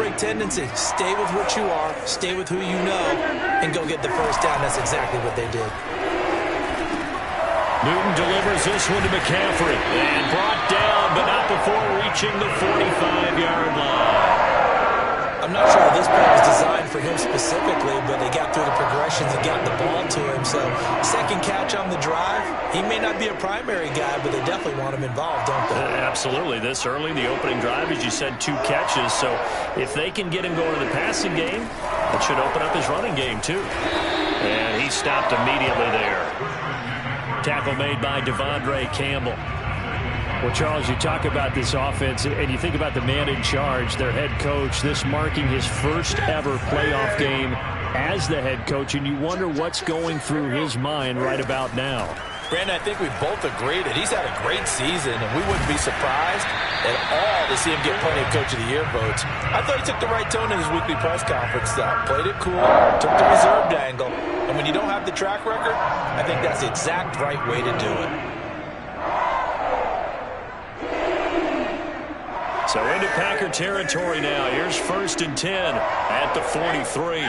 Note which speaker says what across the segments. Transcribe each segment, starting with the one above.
Speaker 1: break tendency. Stay with what you are, stay with who you know, and go get the first down. That's exactly what they did.
Speaker 2: Newton delivers this one to McCaffrey. And brought down, but not before reaching the 45-yard line.
Speaker 1: I'm not sure this play was designed for him specifically, but they got through the progressions and got the ball to him. So, second catch on the drive. He may not be a primary guy, but they definitely want him involved, don't they?
Speaker 2: Absolutely. This early, the opening drive, as you said, 2 catches. So, if they can get him going to the passing game, it should open up his running game, too. And he stopped immediately there. Tackle made by Devondre Campbell. Well, Charles, you talk about this offense, and you think about the man in charge, their head coach, this marking his first ever playoff game as the head coach, and you wonder what's going through his mind right about now.
Speaker 1: Brandon, I think we both agree that he's had a great season, and we wouldn't be surprised at all to see him get plenty of Coach of the Year votes. I thought he took the right tone in his weekly press conference, though. Played it cool, took the reserved angle, and when you don't have the track record, I think that's the exact right way to do it.
Speaker 2: So into Packer territory now. Here's 1st and 10 at the 43.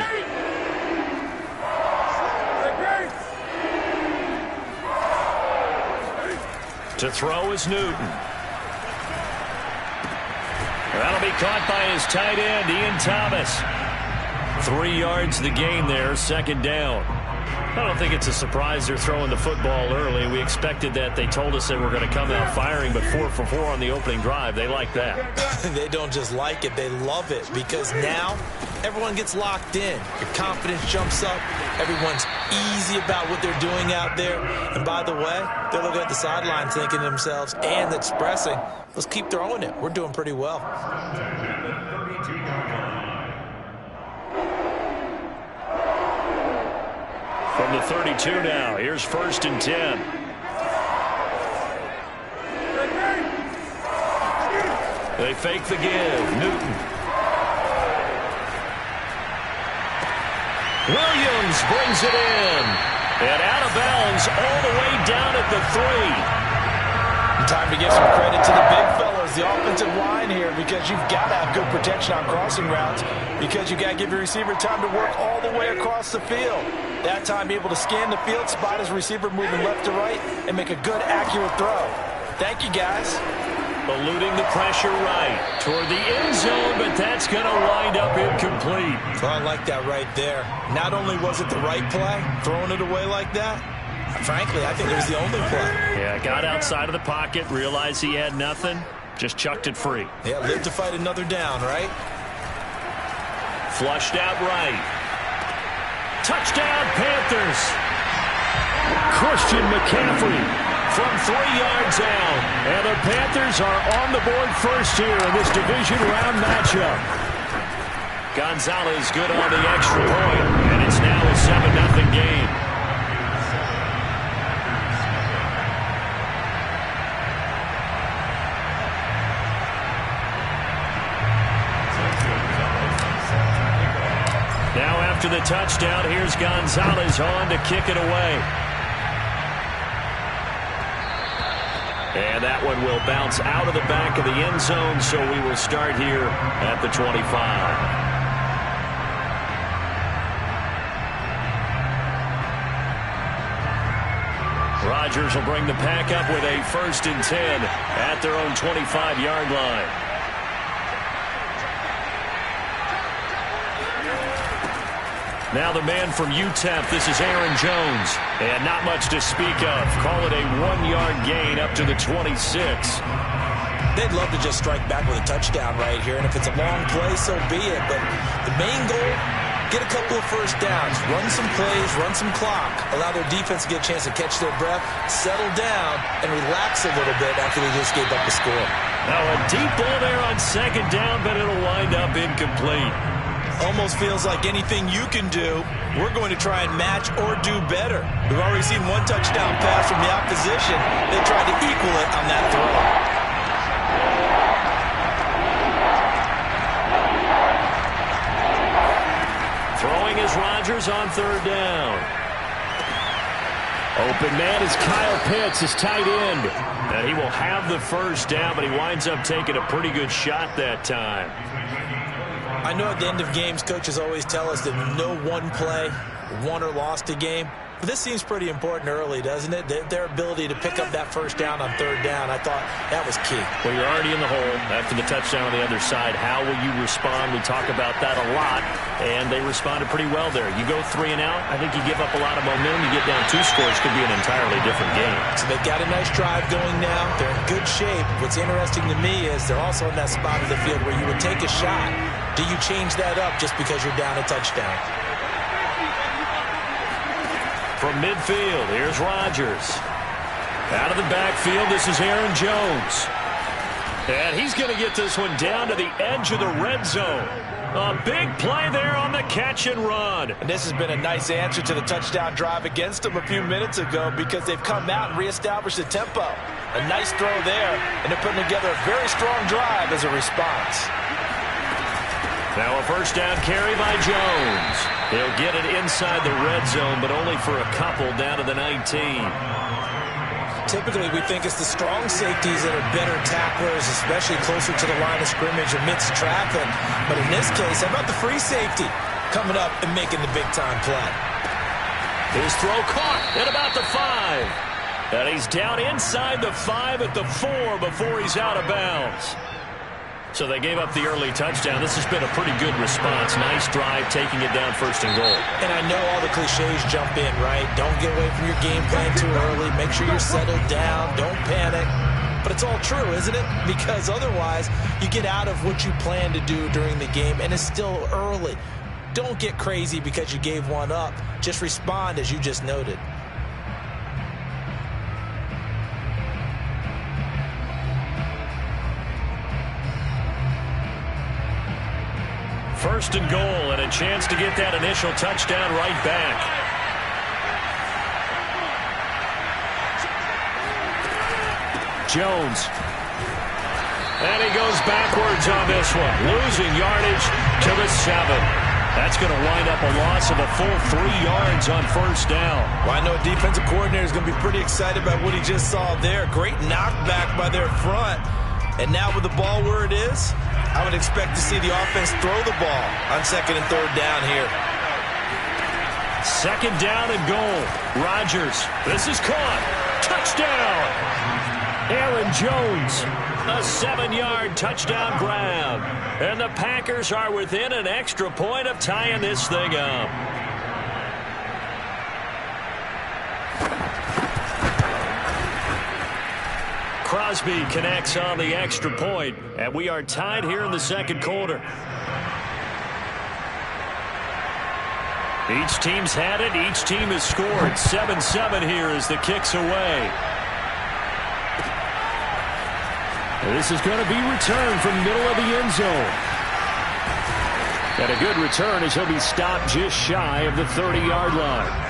Speaker 2: To throw is Newton. That'll be caught by his tight end, Ian Thomas. 3 yards the gain there, 2nd down. I don't think it's a surprise they're throwing the football early. We expected that. They told us they were going to come out firing, but 4 for 4 on the opening drive. They like that.
Speaker 1: They don't just like it, they love it, because now everyone gets locked in. Your confidence jumps up. Everyone's easy about what they're doing out there. And by the way, they're looking at the sidelines thinking to themselves and expressing, let's keep throwing it. We're doing pretty well.
Speaker 2: From the 32 now, here's 1st and 10. They fake the give. Newton. Williams brings it in. And out of bounds all the way down at the 3.
Speaker 1: Time to give some credit to the big fellas, the offensive line here, because you've got to have good protection on crossing routes, because you got to give your receiver time to work all the way across the field. That time, be able to scan the field, spot his receiver moving left to right, and make a good, accurate throw. Thank you, guys.
Speaker 2: Eluding the pressure right toward the end zone, but that's going to wind up incomplete.
Speaker 1: Well, I like that right there. Not only was it the right play, throwing it away like that, frankly, I think it was the only play.
Speaker 2: Yeah, got outside of the pocket, realized he had nothing, just chucked it free.
Speaker 1: Yeah, live to fight another down, right?
Speaker 2: Flushed out right. Touchdown, Panthers. Christian McCaffrey from 3 yards out. And the Panthers are on the board first here in this division round matchup. Gonzalez good on the extra point, and it's now a 7-0 game. Now after the touchdown, here's Gonzalez on to kick it away. And that one will bounce out of the back of the end zone, so we will start here at the 25. Rodgers will bring the pack up with a 1st and 10 at their own 25-yard line. Now the man from UTEP, this is Aaron Jones. And not much to speak of. Call it a 1-yard gain up to the 26.
Speaker 1: They'd love to just strike back with a touchdown right here, and if it's a long play, so be it. But the main goal, get a couple of first downs, run some plays, run some clock, allow their defense to get a chance to catch their breath, settle down, and relax a little bit after they just gave up the score.
Speaker 2: Now a deep ball there on 2nd down, but it'll wind up incomplete.
Speaker 1: Almost feels like anything you can do, we're going to try and match or do better. We've already seen one touchdown pass from the opposition. They tried to equal it on that throw.
Speaker 2: Throwing is Rodgers on 3rd down. Open man is Kyle Pitts, his tight end. And he will have the 1st down, but he winds up taking a pretty good shot that time.
Speaker 1: I I know at the end of games, coaches always tell us that no one play won or lost a game. But this seems pretty important early, doesn't it? Their ability to pick up that first down on third down, I thought that was key.
Speaker 2: Well, you're already in the hole after the touchdown on the other side. How will you respond? We talk about that a lot, and they responded pretty well there. You go 3 and out, I think you give up a lot of momentum. You get down 2 scores, could be an entirely different game.
Speaker 1: So they've got a nice drive going now. They're in good shape. What's interesting to me is they're also in that spot of the field where you would take a shot. Do you change that up just because you're down a touchdown?
Speaker 2: From midfield, here's Rodgers. Out of the backfield, this is Aaron Jones. And he's going to get this one down to the edge of the red zone. A big play there on the catch and run.
Speaker 1: And this has been a nice answer to the touchdown drive against them a few minutes ago because they've come out and reestablished the tempo. A nice throw there, and they're putting together a very strong drive as a response.
Speaker 2: Now a first down carry by Jones. He'll get it inside the red zone, but only for a couple down to the 19.
Speaker 1: Typically, we think it's the strong safeties that are better tacklers, especially closer to the line of scrimmage amidst traffic. But in this case, how about the free safety coming up and making the big-time play?
Speaker 2: His throw caught at about the 5. And he's down inside the 5 at the 4 before he's out of bounds. So they gave up the early touchdown. This has been a pretty good response. Nice drive, taking it down first and goal.
Speaker 1: And I know all the cliches jump in, right? Don't get away from your game plan too early. Make sure you're settled down. Don't panic. But it's all true, isn't it? Because otherwise, you get out of what you plan to do during the game, and it's still early. Don't get crazy because you gave one up. Just respond as you just noted.
Speaker 2: First and goal, and a chance to get that initial touchdown right back. Jones. And he goes backwards on this one, losing yardage to the 7. That's going to wind up a loss of a full 3 yards on first down.
Speaker 1: Well, I know a defensive coordinator is going to be pretty excited about what he just saw there. Great knockback by their front. And now with the ball where it is, I would expect to see the offense throw the ball on second and third down here.
Speaker 2: Second down and goal. Rodgers. This is caught. Touchdown. Aaron Jones. A 7-yard touchdown grab. And the Packers are within an extra point of tying this thing up. Crosby connects on the extra point, and we are tied here in the second quarter. Each team's had it. Each team has scored. 7-7 here as the kick's away. This is going to be returned from the middle of the end zone. And a good return as he'll be stopped just shy of the 30-yard line.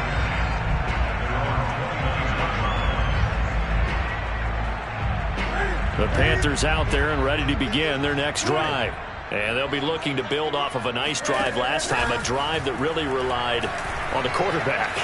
Speaker 2: The Panthers out there and ready to begin their next drive. And they'll be looking to build off of a nice drive last time, a drive that really relied on the quarterback.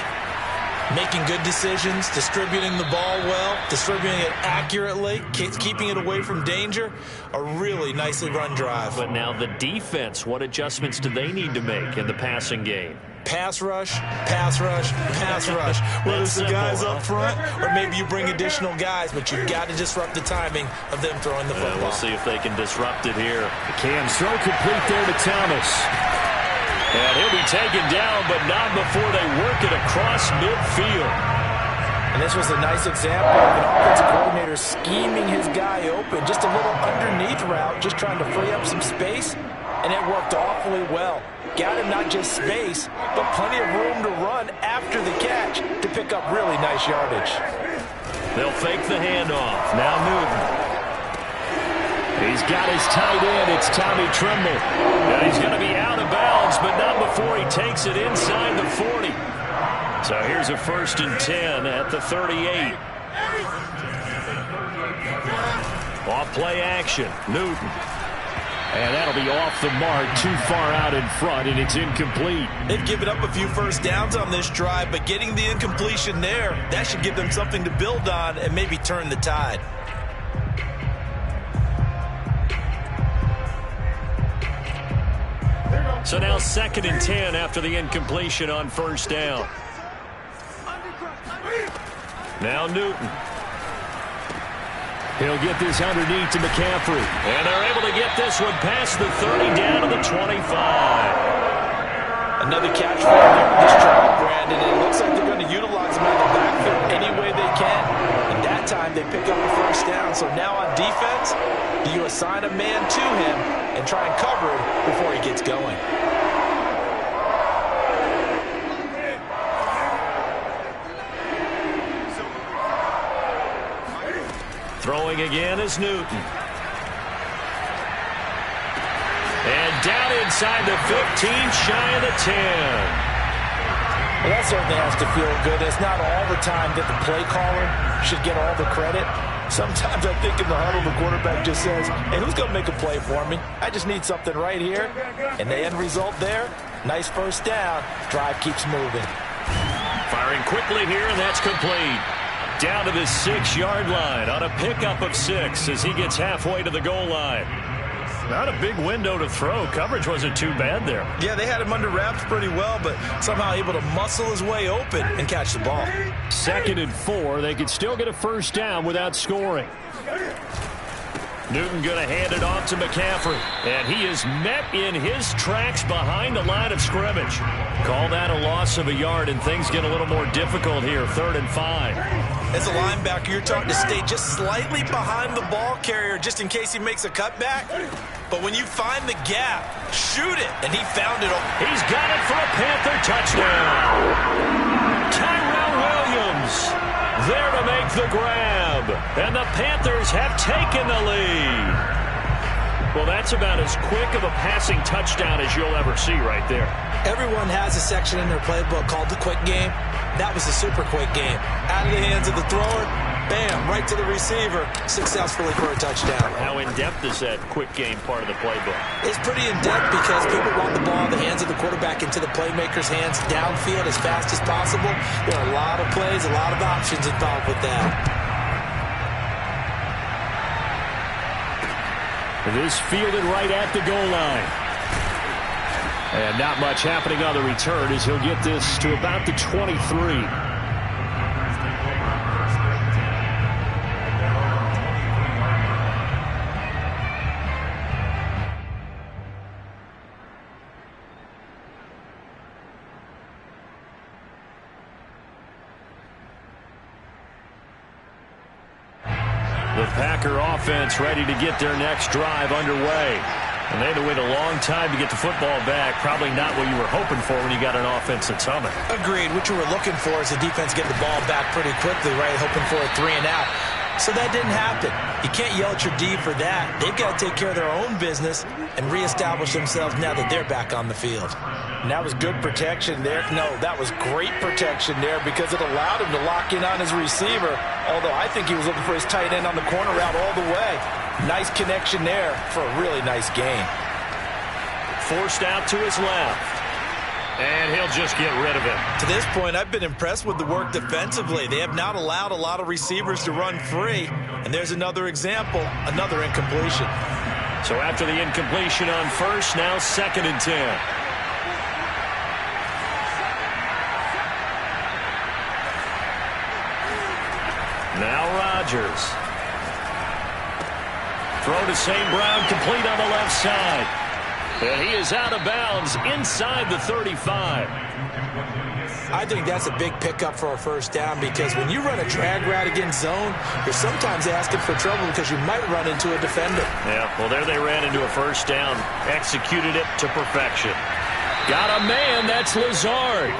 Speaker 1: Making good decisions, distributing the ball well, distributing it accurately, keeping it away from danger. A really nicely run drive.
Speaker 2: But now the defense, what adjustments do they need to make in the passing game?
Speaker 1: Pass rush, pass rush, pass rush. Whether it's the guys up front or maybe you bring additional guys, but you've got to disrupt the timing of them throwing the football.
Speaker 2: We'll see if they can disrupt it here. Cam's throw complete there to Thomas. And he'll be taken down, but not before they work it across midfield.
Speaker 1: And this was a nice example of an offensive coordinator scheming his guy open. Just a little underneath route, just trying to free up some space. And it worked awfully well. Got him not just space, but plenty of room to run after the catch to pick up really nice yardage.
Speaker 2: They'll fake the handoff. Now Newton. He's got his tight end. It's Tommy Tremble. And he's going to be out of bounds, but not before he takes it inside the 40. So here's a 1st and 10 at the 38. Off play action. Newton. And that'll be off the mark, too far out in front, and it's incomplete.
Speaker 1: They've given up a few first downs on this drive, but getting the incompletion there, that should give them something to build on and maybe turn the tide.
Speaker 2: So now 2nd and 10 after the incompletion on 1st down. Now Newton. He'll get this underneath to McCaffrey. And they're able to get this one past the 30 down to the 25.
Speaker 1: Another catch for this drive, Brandon. And it looks like they're going to utilize him out of the backfield any way they can. And that time they pick up a 1st down. So now on defense, do you assign a man to him and try and cover him before he gets going?
Speaker 2: Throwing again is Newton. And down inside the 15, shy of the 10.
Speaker 1: Well, that certainly has to feel good. It's not all the time that the play caller should get all the credit. Sometimes I think in the huddle, the quarterback just says, hey, who's going to make a play for me? I just need something right here. And the end result there, nice 1st down. Drive keeps moving.
Speaker 2: Firing quickly here, and that's complete. Down to the 6-yard line on a pickup of 6 as he gets halfway to the goal line. Not a big window to throw. Coverage wasn't too bad there.
Speaker 1: Yeah, they had him under wraps pretty well, but somehow able to muscle his way open and catch the ball.
Speaker 2: 2nd and 4. They could still get a 1st down without scoring. Newton going to hand it off to McCaffrey. And he is met in his tracks behind the line of scrimmage. Call that a loss of a yard, and things get a little more difficult here. 3rd and 5.
Speaker 1: As a linebacker, you're taught to stay just slightly behind the ball carrier just in case he makes a cutback. But when you find the gap, shoot it. And he found it.
Speaker 2: He's got it for a Panther touchdown. Tyrell Williams there to make the grab. And the Panthers have taken the lead. Well, that's about as quick of a passing touchdown as you'll ever see right there.
Speaker 1: Everyone has a section in their playbook called the quick game. That was a super quick game. Out of the hands of the thrower, bam, right to the receiver, successfully for a touchdown.
Speaker 2: How in-depth is that quick game part of the playbook?
Speaker 1: It's pretty in-depth because people want the ball in the hands of the quarterback into the playmaker's hands downfield as fast as possible. There are a lot of plays, a lot of options involved with that.
Speaker 2: This fielded right at the goal line. And not much happening on the return as he'll get this to about the 23. The Packer offense ready to get their next drive underway. And they had to wait a long time to get the football back. Probably not what you were hoping for when you got an offense that's humming.
Speaker 1: Agreed. What you were looking for is the defense getting the ball back pretty quickly, right? Hoping for a 3 and out. So that didn't happen. You can't yell at your D for that. They've got to take care of their own business and reestablish themselves now that they're back on the field. And that was good protection there. No, that was great protection there because it allowed him to lock in on his receiver. Although I think he was looking for his tight end on the corner route all the way. Nice connection there for a really nice gain.
Speaker 2: Forced out to his left. And he'll just get rid of it.
Speaker 1: To this point, I've been impressed with the work defensively. They have not allowed a lot of receivers to run free. And there's another example, another incompletion.
Speaker 2: So after the incompletion on first, now 2nd and 10. Now Rodgers. Throw to St. Brown, complete on the left side. And he is out of bounds inside the 35.
Speaker 1: I think that's a big pickup for a first down because when you run a drag route against zone, you're sometimes asking for trouble because you might run into a defender.
Speaker 2: Yeah, well, there they ran into a first down. Executed it to perfection. Got a man, that's Lazard.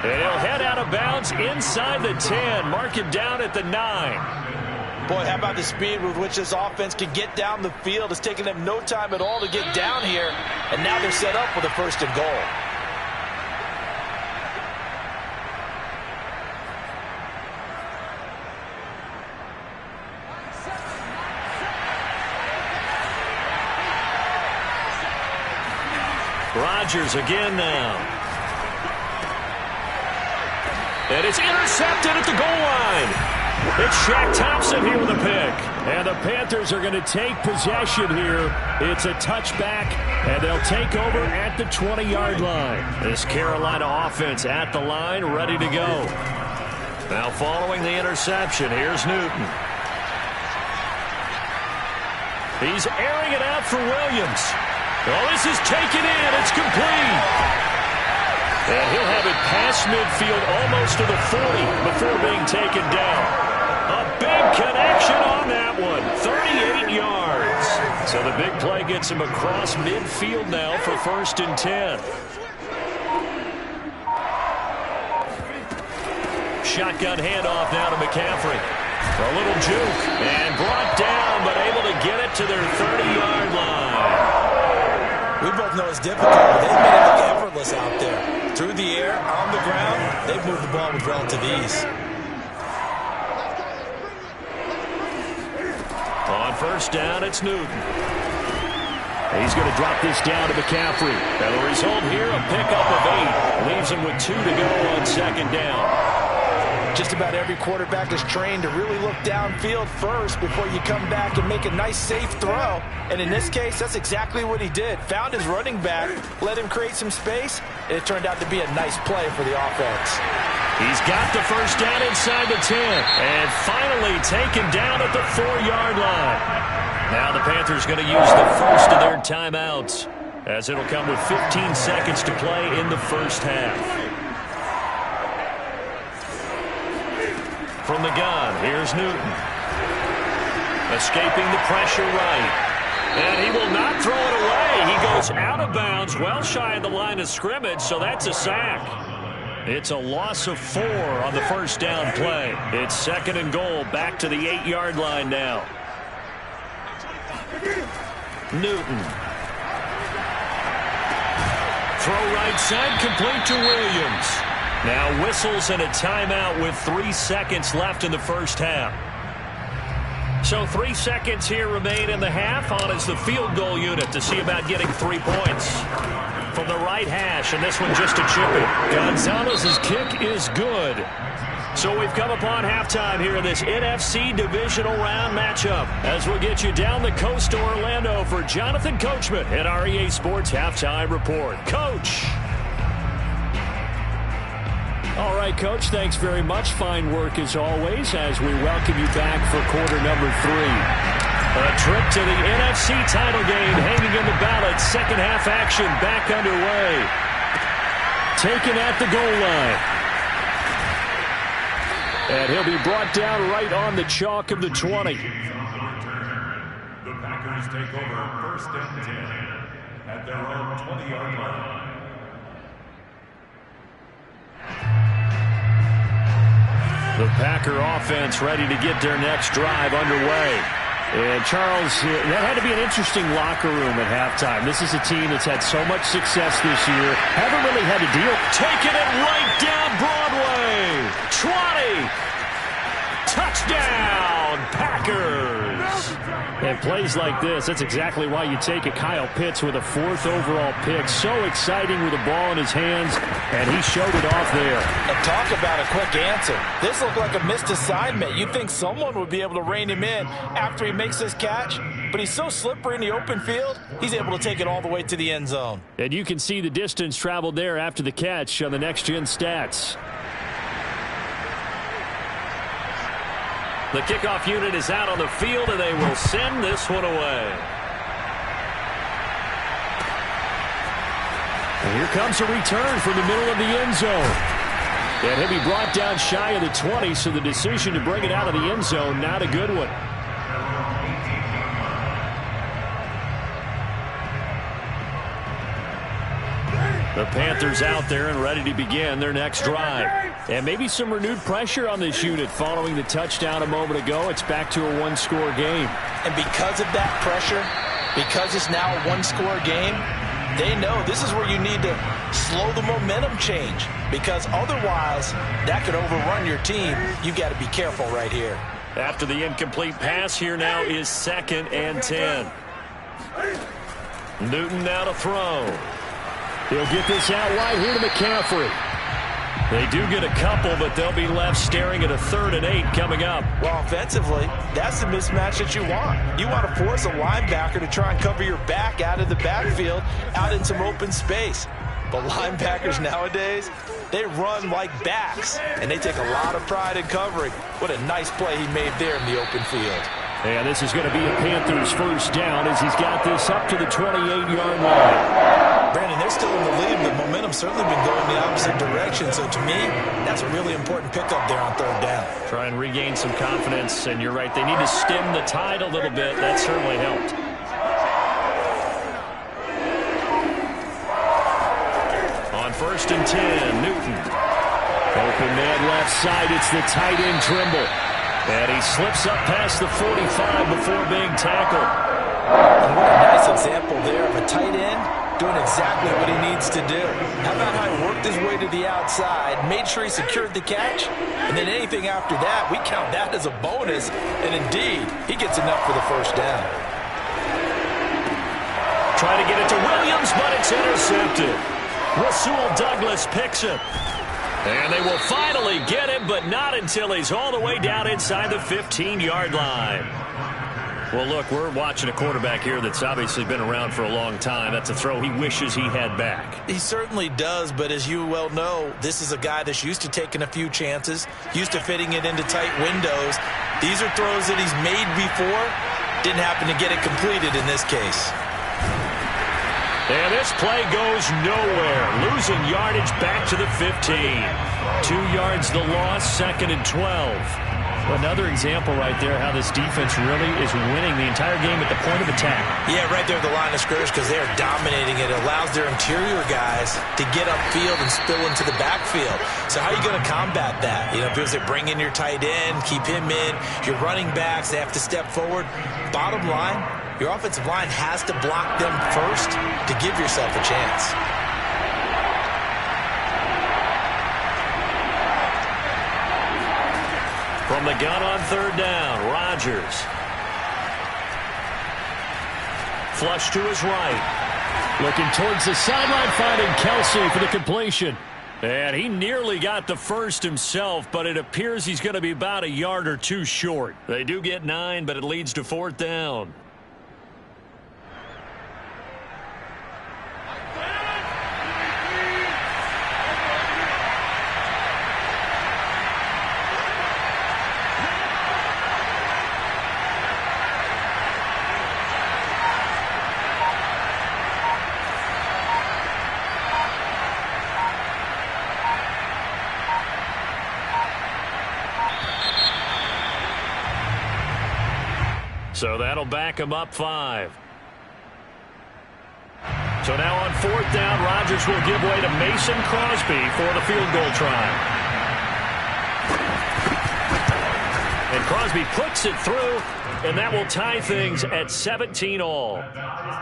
Speaker 2: And he'll head out of bounds inside the 10. Mark it down at the 9.
Speaker 1: Boy, how about the speed with which this offense can get down the field? It's taken them no time at all to get down here, and now they're set up with a 1st and goal.
Speaker 2: Rodgers again now. And it's intercepted at the goal line. It's Shaq Thompson here with a pick. And the Panthers are going to take possession here. It's a touchback, and they'll take over at the 20-yard line. This Carolina offense at the line, ready to go. Now following the interception, here's Newton. He's airing it out for Williams. Oh, this is taken in. It's complete. And he'll have it past midfield almost to the 40 before being taken down. A big connection on that one. 38 yards. So the big play gets him across midfield now for 1st and 10. Shotgun handoff now to McCaffrey. A little juke. And brought down, but able to get it to their 30-yard line.
Speaker 1: We both know it's difficult, but they've made it look effortless out there. Through the air, on the ground, they've moved the ball with relative ease.
Speaker 2: On 1st down, it's Newton. He's going to drop this down to McCaffrey. And the result here, a pickup of 8. Leaves him with 2 to go on 2nd down.
Speaker 1: Just about every quarterback is trained to really look downfield first before you come back and make a nice, safe throw. And in this case, that's exactly what he did. Found his running back, let him create some space, and it turned out to be a nice play for the offense.
Speaker 2: He's got the 1st down inside the 10, and finally taken down at the 4-yard line. Now the Panthers going to use the first of their timeouts, as it'll come with 15 seconds to play in the 1st half. From the gun, here's Newton. Escaping the pressure right. And he will not throw it away. He goes out of bounds, well shy of the line of scrimmage, so that's a sack. It's a loss of 4 on the 1st down play. It's 2nd and goal, back to the 8-yard line now. Newton. Throw right side, complete to Williams. Now whistles and a timeout with 3 seconds left in the 1st half. So 3 seconds here remain in the half. On is the field goal unit to see about getting 3 points. From the right hash, and this one just a chip it. Gonzalez's kick is good. So we've come upon halftime here in this NFC divisional round matchup, as we'll get you down the coast to Orlando for Jonathan Coachman at our EA Sports Halftime Report. Coach! All right, Coach, thanks very much. Fine work as always as we welcome you back for quarter number 3. A trip to the NFC title game hanging in the balance. 2nd half action back underway. Taken at the goal line. And he'll be brought down right on the chalk of the 20.
Speaker 3: The Packers take over 1st and 10 at their own 20-yard line.
Speaker 2: The Packer offense ready to get their next drive underway. And Charles, that had to be an interesting locker room at halftime. This is a team that's had so much success this year. Haven't really had to deal. Taking it right down Broadway. 20. Touchdown, Packers. And plays like this, that's exactly why you take it. Kyle Pitts with a 4th overall pick. So exciting with the ball in his hands, and he showed it off there.
Speaker 1: And talk about a quick answer. This looked like a missed assignment. You'd think someone would be able to rein him in after he makes this catch, but he's so slippery in the open field, he's able to take it all the way to the end zone.
Speaker 2: And you can see the distance traveled there after the catch on the next-gen stats. The kickoff unit is out on the field, and they will send this one away. And here comes a return from the middle of the end zone. And he'll be brought down shy of the 20, so the decision to bring it out of the end zone, not a good one. The Panthers out there and ready to begin their next drive. And maybe some renewed pressure on this unit following the touchdown a moment ago. It's back to a one-score game.
Speaker 1: And because of that pressure, because it's now a one-score game, they know this is where you need to slow the momentum change, because otherwise that could overrun your team. You've got to be careful right here.
Speaker 2: After the incomplete pass, here now is 2nd and 10. Newton now to throw. He'll get this out wide here to McCaffrey. They do get a couple, but they'll be left staring at a 3rd and 8 coming up.
Speaker 1: Well, offensively, that's the mismatch that you want. You want to force a linebacker to try and cover your back out of the backfield, out in some open space. But linebackers nowadays, they run like backs, and they take a lot of pride in covering. What a nice play he made there in the open field.
Speaker 2: And this is going to be a Panthers first down as he's got this up to the 28-yard line.
Speaker 1: Brandon, they're still in the lead, but momentum's certainly been going the opposite direction. So to me, that's a really important pickup there on 3rd down.
Speaker 2: Try and regain some confidence, and you're right. They need to stem the tide a little bit. That certainly helped. On 1st and 10, Newton. Open man left side. It's the tight end Trimble. And he slips up past the 45 before being tackled.
Speaker 1: And what a nice example there of a tight end doing exactly what he needs to do. How about how he worked his way to the outside, made sure he secured the catch, and then anything after that, we count that as a bonus. And indeed, he gets enough for the first down.
Speaker 2: Trying to get it to Williams, but it's intercepted. Rasul Douglas picks it. And they will finally get him, but not until he's all the way down inside the 15-yard line. Well, look, we're watching a quarterback here that's obviously been around for a long time. That's a throw he wishes he had back.
Speaker 1: He certainly does, but as you well know, this is a guy that's used to taking a few chances, used to fitting it into tight windows. These are throws that he's made before. Didn't happen to get it completed in this case.
Speaker 2: And this play goes nowhere. Losing yardage back to the 15. 2 yards the loss, 2nd and 12. Another example right there how this defense really is winning the entire game at the point of attack. Yeah, right there at the line of scrimmage because they are dominating it. It allows their interior guys to get upfield and spill into the backfield. So how are you going to combat that? You know, because they bring in your tight end, keep him in. Your running backs, they have to step forward. Bottom line, your offensive line has to block them first to give yourself a chance. From the gun on 3rd down, Rodgers. Flush to his right. Looking towards the sideline, finding Kelsey for the completion. And he nearly got the first himself, but it appears he's going to be about a yard or two short. They do get 9, but it leads to 4th down. So that'll back him up 5. So now on 4th down, Rodgers will give way to Mason Crosby for the field goal try. And Crosby puts it through, and that will tie things at 17 all.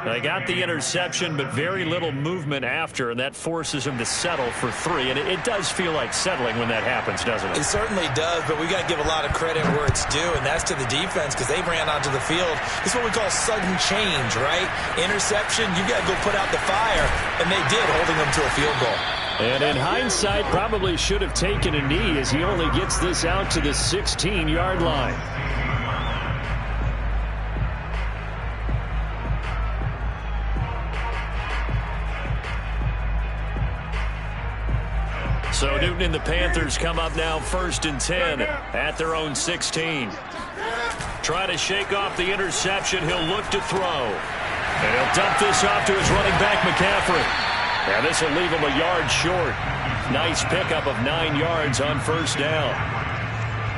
Speaker 2: They got the interception, but very little movement after, and that forces him to settle for 3. And it does feel like settling when that happens, doesn't it?
Speaker 1: It certainly does, but we got to give a lot of credit where it's due, and that's to the defense because they ran onto the field. It's what we call sudden change, right? Interception, you got to go put out the fire, and they did, holding them to a field goal.
Speaker 2: And in hindsight, probably should have taken a knee as he only gets this out to the 16-yard line. So Newton and the Panthers come up now 1st and 10 at their own 16. Try to shake off the interception. He'll look to throw. And he'll dump this off to his running back, McCaffrey. And this will leave him a yard short. Nice pickup of 9 yards on 1st down.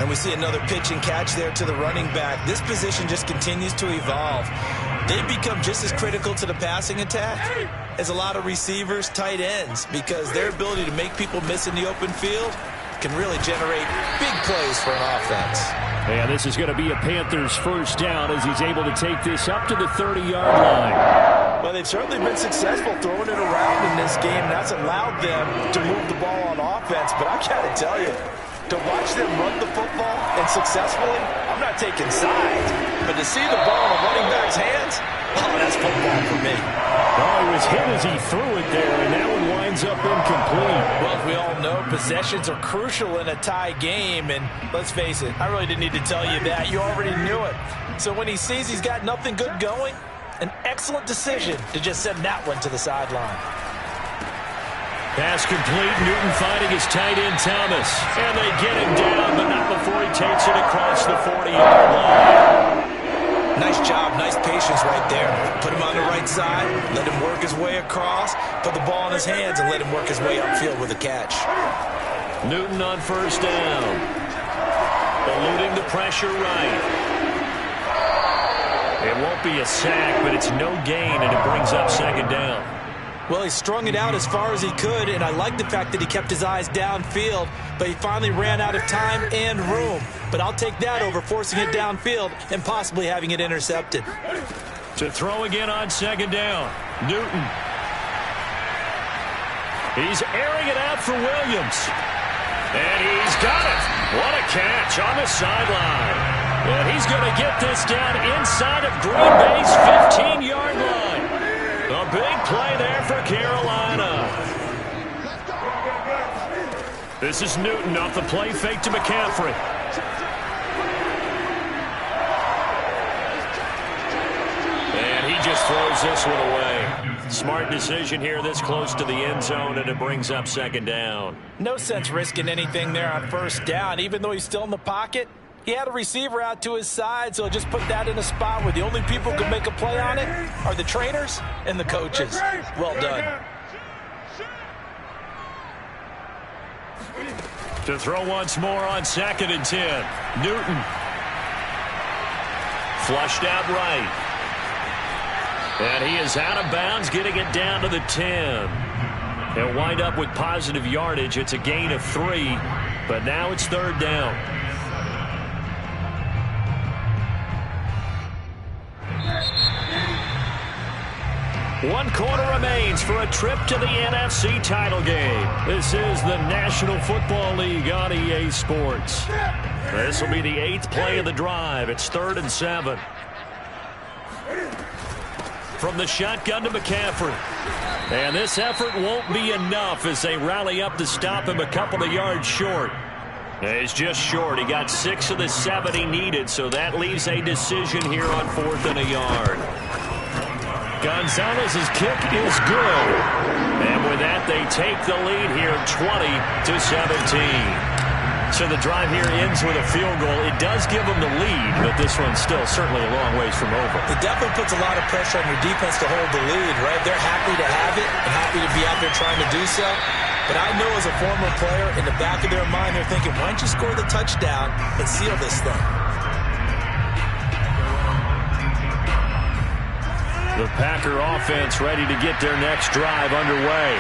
Speaker 1: And we see another pitch and catch there to the running back. This position just continues to evolve. They become just as critical to the passing attack as a lot of receivers, tight ends, because their ability to make people miss in the open field can really generate big plays for an offense.
Speaker 2: And this is going to be a Panthers first down as he's able to take this up to the 30-yard line.
Speaker 1: Well, they've certainly been successful throwing it around in this game. That's allowed them to move the ball on offense. But I got to tell you, to watch them run the football and successfully, I'm not taking sides, but to see the ball in a running back's hands, oh, that's football for me.
Speaker 2: Oh, he was hit as he threw it there, and that one winds ends up incomplete.
Speaker 1: Well, as we all know, possessions are crucial in a tie game, and let's face it, I really didn't need to tell you that. You already knew it. So when he sees he's got nothing good going, an excellent decision to just send that one to the sideline.
Speaker 2: Pass complete. Newton finding his tight end, Thomas. And they get him down, but not before he takes it across the 40-yard line.
Speaker 1: Nice job, nice patience right there. Put him on the right side, let him work his way across, put the ball in his hands, and let him work his way upfield with a catch.
Speaker 2: Newton on first down. Eluding the pressure right. It won't be a sack, but it's no gain, and it brings up second down.
Speaker 1: Well, he strung it out as far as he could, and I like the fact that he kept his eyes downfield, but he finally ran out of time and room. But I'll take that over forcing it downfield and possibly having it intercepted.
Speaker 2: To throw again on second down, Newton. He's airing it out for Williams. And he's got it. What a catch on the sideline. And he's going to get this down inside of Green Bay's 15-yard line. A big play there for Carolina. This is Newton off the play fake to McCaffrey. And he just throws this one away. Smart decision here this close to the end zone, and it brings up second down.
Speaker 1: No sense risking anything there on first down, even though he's still in the pocket. He had a receiver out to his side, so just put that in a spot where the only people who can make a play on it are the trainers and the coaches. Well done.
Speaker 2: To throw once more on 2nd and 10. Newton. Flushed out right. And he is out of bounds, getting it down to the 10. He'll wind up with positive yardage. It's a gain of 3, but now it's third down. One quarter remains for a trip to the NFC title game. This is the National Football League on EA Sports. This will be the 8th play of the drive. It's 3rd and 7. From the shotgun to McCaffrey. And this effort won't be enough as they rally up to stop him a couple of yards short. He's just short. He got 6 of the 7 he needed, so that leaves a decision here on 4th and a yard. Gonzalez's kick is good. And with that, they take the lead here 20-17. So the drive here ends with a field goal. It does give them the lead, but this one's still certainly a long ways from over.
Speaker 1: It definitely puts a lot of pressure on your defense to hold the lead, right? They're happy to have it and happy to be out there trying to do so. But I know as a former player, in the back of their mind, they're thinking, why don't you score the touchdown and seal this thing?
Speaker 2: The Packer offense ready to get their next drive underway.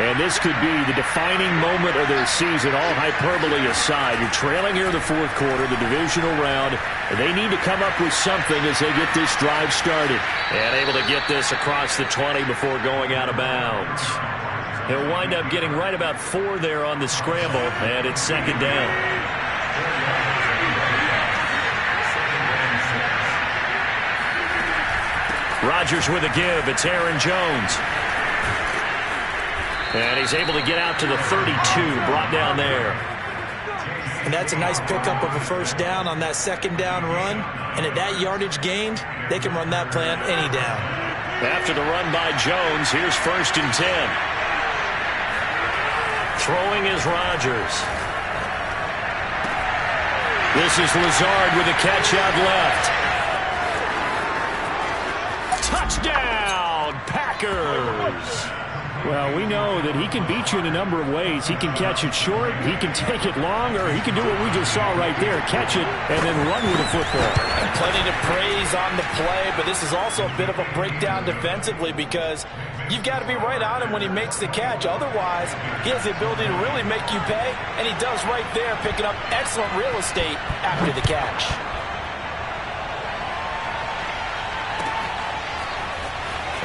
Speaker 2: And this could be the defining moment of their season, all hyperbole aside. You're trailing here in the 4th quarter, the divisional round, and they need to come up with something as they get this drive started. And able to get this across the 20 before going out of bounds. He'll wind up getting right about 4 there on the scramble, and it's second down. Rodgers with a give. It's Aaron Jones. And he's able to get out to the 32, brought down there.
Speaker 1: And that's a nice pickup of a first down on that second down run. And at that yardage gained, they can run that play on any down.
Speaker 2: After the run by Jones, here's 1st and 10. Throwing is Rodgers. This is Lazard with a catch out left. Touchdown, Packers! Well, we know that he can beat you in a number of ways. He can catch it short, he can take it long, or he can do what we just saw right there, catch it and then run with the football.
Speaker 1: And plenty to praise on the play, but this is also a bit of a breakdown defensively because you've got to be right on him when he makes the catch. Otherwise, he has the ability to really make you pay, and he does right there, picking up excellent real estate after the catch.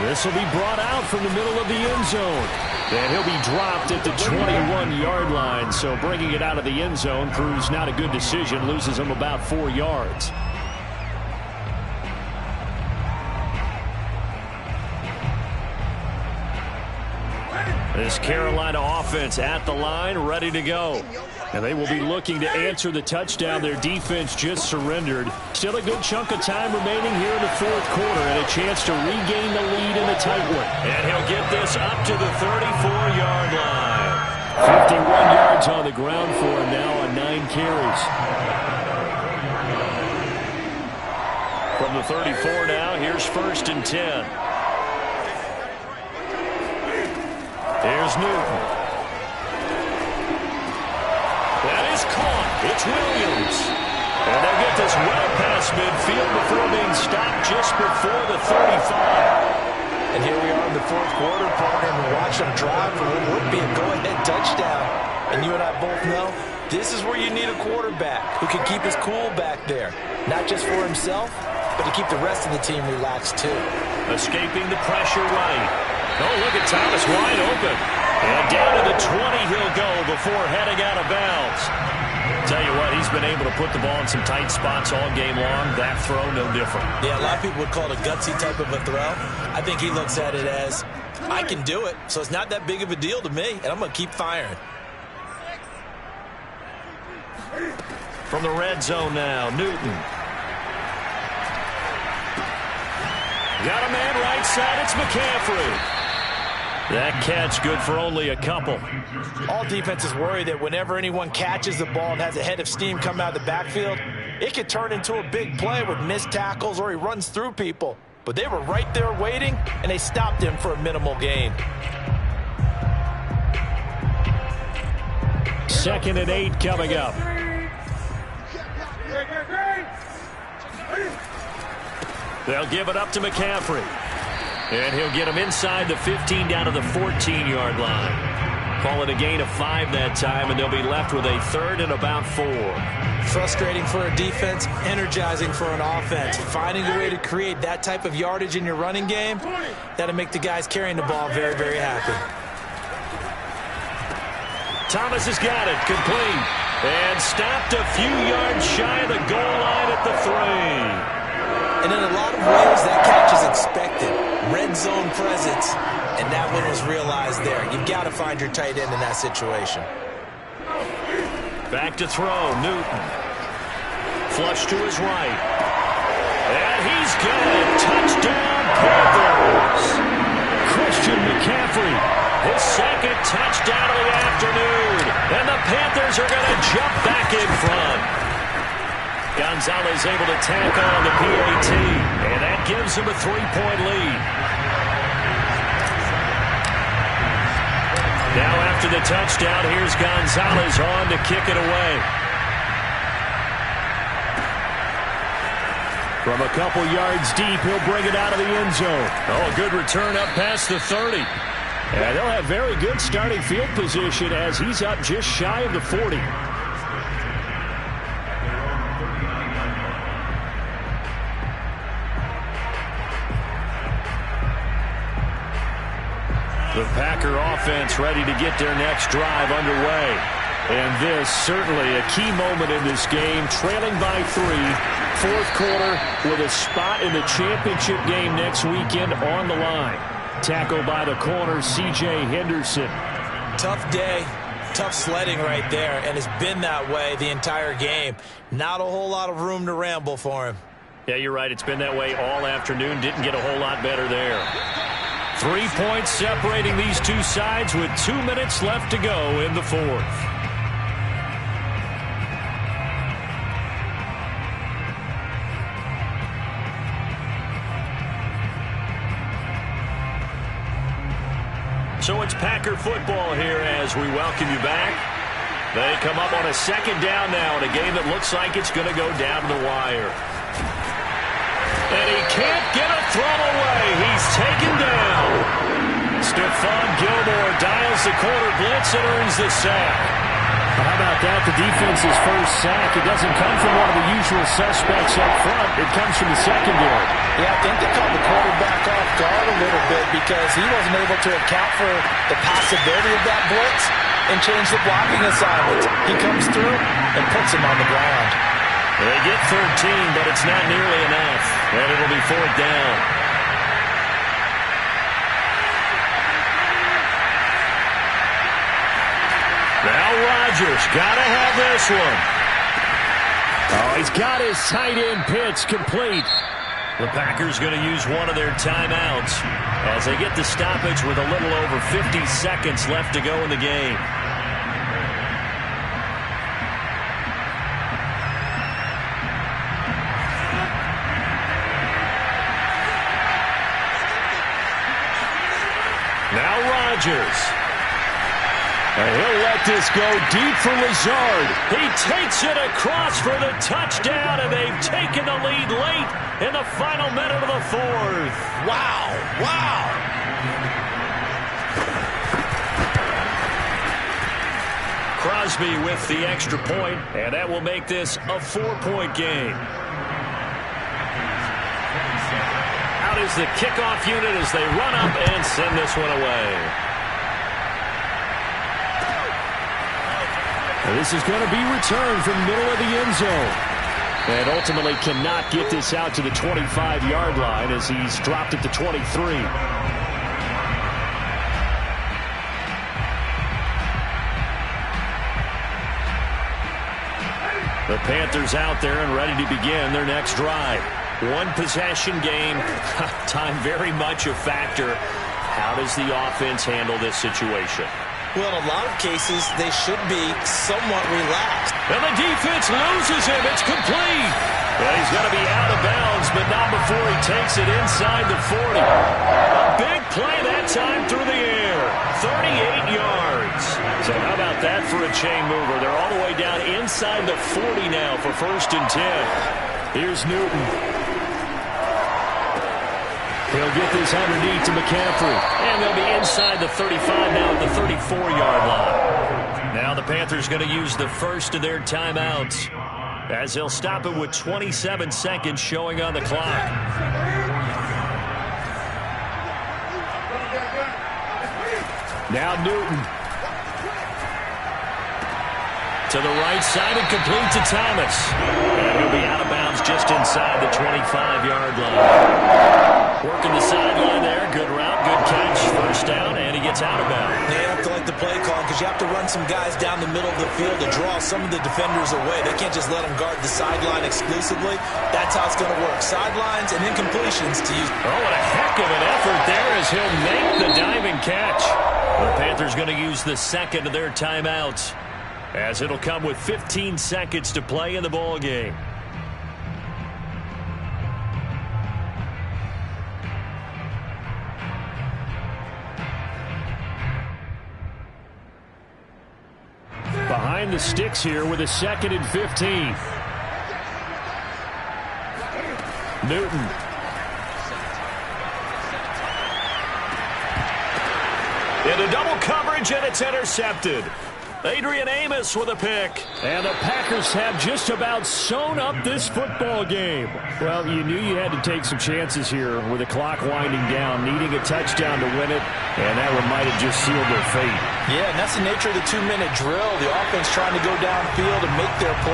Speaker 2: This will be brought out from the middle of the end zone. And he'll be dropped at the 21-yard line. So bringing it out of the end zone proves not a good decision. Loses him about 4 yards. This Carolina offense at the line, ready to go. And they will be looking to answer the touchdown their defense just surrendered. Still a good chunk of time remaining here in the fourth quarter and a chance to regain the lead in the tight one. And he'll get this up to the 34-yard line. 51 yards on the ground for him now on 9 carries. From the 34 now, here's 1st and 10. Here's Newton. That is caught. It's Williams. And they'll get this well past midfield before being stopped just before the 35.
Speaker 1: And here we are in the fourth quarter, partner, and watch them drive for what would be a go-ahead touchdown. And you and I both know this is where you need a quarterback who can keep his cool back there. Not just for himself, but to keep the rest of the team relaxed too.
Speaker 2: Escaping the pressure right. Oh, look at Thomas wide open. And down to the 20 he'll go before heading out of bounds. Tell you what, he's been able to put the ball in some tight spots all game long. That throw, no different.
Speaker 1: Yeah, a lot of people would call it a gutsy type of a throw. I think he looks at it as, I can do it, so it's not that big of a deal to me, and I'm going to keep firing.
Speaker 2: From the red zone now, Newton. Got a man right side, it's McCaffrey. That catch good for only a couple.
Speaker 1: All defenses worry that whenever anyone catches the ball and has a head of steam come out of the backfield, it could turn into a big play with missed tackles or he runs through people. But they were right there waiting, and they stopped him for a minimal gain.
Speaker 2: 2nd and 8 coming up. They'll give it up to McCaffrey. And he'll get him inside the 15 down to the 14-yard line. Call it a gain of 5 that time, and they'll be left with a 3rd and about 4.
Speaker 1: Frustrating for a defense, energizing for an offense. Finding a way to create that type of yardage in your running game, that'll make the guys carrying the ball very, very happy.
Speaker 2: Thomas has got it, complete. And stopped a few yards shy of the goal line at the 3.
Speaker 1: And in a lot of ways, that catch is expected. Red zone presence, and that one was realized there. You've got to find your tight end in that situation.
Speaker 2: Back to throw, Newton. Flush to his right. And he's got it. Touchdown, Panthers. Christian McCaffrey, his 2nd touchdown of the afternoon. And the Panthers are going to jump back in front. Gonzalez able to tack on the PAT, and that gives him a 3-point lead. Now after the touchdown, here's Gonzalez on to kick it away. From a couple yards deep, he'll bring it out of the end zone. Oh, a good return up past the 30. And they'll have very good starting field position as he's up just shy of the 40. The Packer offense ready to get their next drive underway. And this certainly a key moment in this game, trailing by 3, fourth quarter with a spot in the championship game next weekend on the line. Tackle by the corner, C.J. Henderson.
Speaker 1: Tough day, tough sledding right there, and it's been that way the entire game. Not a whole lot of room to ramble for him.
Speaker 2: Yeah, you're right. It's been that way all afternoon. Didn't get a whole lot better there. 3 points separating these two sides with 2 minutes left to go in the fourth. So it's Packer football here as we welcome you back. They come up on a 2nd down now in a game that looks like it's going to go down to the wire. And he can't get a throw away. He's taken down. Stephon Gilmore dials the corner blitz and earns the sack.
Speaker 4: How about that? The defense's first sack. It doesn't come from one of the usual suspects up front. It comes from the secondary.
Speaker 1: Yeah, I think they caught the quarterback off guard a little bit because he wasn't able to account for the possibility of that blitz and change the blocking assignment. He comes through and puts him on the ground.
Speaker 2: They get 13, but it's not nearly enough. And it'll be 4th down. Now Rodgers got to have this one.
Speaker 4: Oh, he's got his tight end pitch complete.
Speaker 2: The Packers going to use one of their timeouts as they get the stoppage with a little over 50 seconds left to go in the game. Now Rodgers.
Speaker 4: And he'll let this go deep for Lazard.
Speaker 2: He takes it across for the touchdown, and they've taken the lead late in the final minute of the fourth.
Speaker 1: Wow. Wow.
Speaker 2: Crosby with the extra point, and that will make this a 4-point game. Out is the kickoff unit as they run up and send this one away.
Speaker 4: This is going to be returned from the middle of the end zone. And ultimately cannot get this out to the 25-yard line as he's dropped it to 23. The Panthers out there and ready to begin their next drive. One possession game. Time very much a factor. How does the offense handle this situation?
Speaker 1: Well, in a lot of cases, they should be somewhat relaxed.
Speaker 2: And the defense loses him. It's complete. Well, he's going to be out of bounds, but not before he takes it inside the 40. A big play that time through the air. 38 yards. So how about that for a chain mover? They're all the way down inside the 40 now for 1st and 10.
Speaker 4: Here's Newton. He'll get this underneath to McCaffrey.
Speaker 2: And they'll be inside the 35 now at the 34-yard line. Now the Panthers going to use the first of their timeouts as they'll stop it with 27 seconds showing on the clock.
Speaker 4: Now Newton.
Speaker 2: To the right side and complete to Thomas. And he'll be out of bounds just inside the 25-yard line. Working the sideline there. Good route, good catch. 1st down, and he gets out of bounds.
Speaker 1: They have to like the play call because you have to run some guys down the middle of the field to draw some of the defenders away. They can't just let them guard the sideline exclusively. That's how it's going to work. Sidelines and incompletions to use.
Speaker 2: Oh, what a heck of an effort there as he'll make the diving catch. The Panthers going to use the second of their timeouts as it'll come with 15 seconds to play in the ball game.
Speaker 4: Behind the sticks here with a 2nd and 15. Newton.
Speaker 2: Into double coverage, and it's intercepted. Adrian Amos with a pick.
Speaker 4: And the Packers have just about sewn up this football game. Well, you knew you had to take some chances here with the clock winding down, needing a touchdown to win it, and that one might have just sealed their fate.
Speaker 1: Yeah, and that's the nature of the 2-minute drill. The offense trying to go downfield and make their play.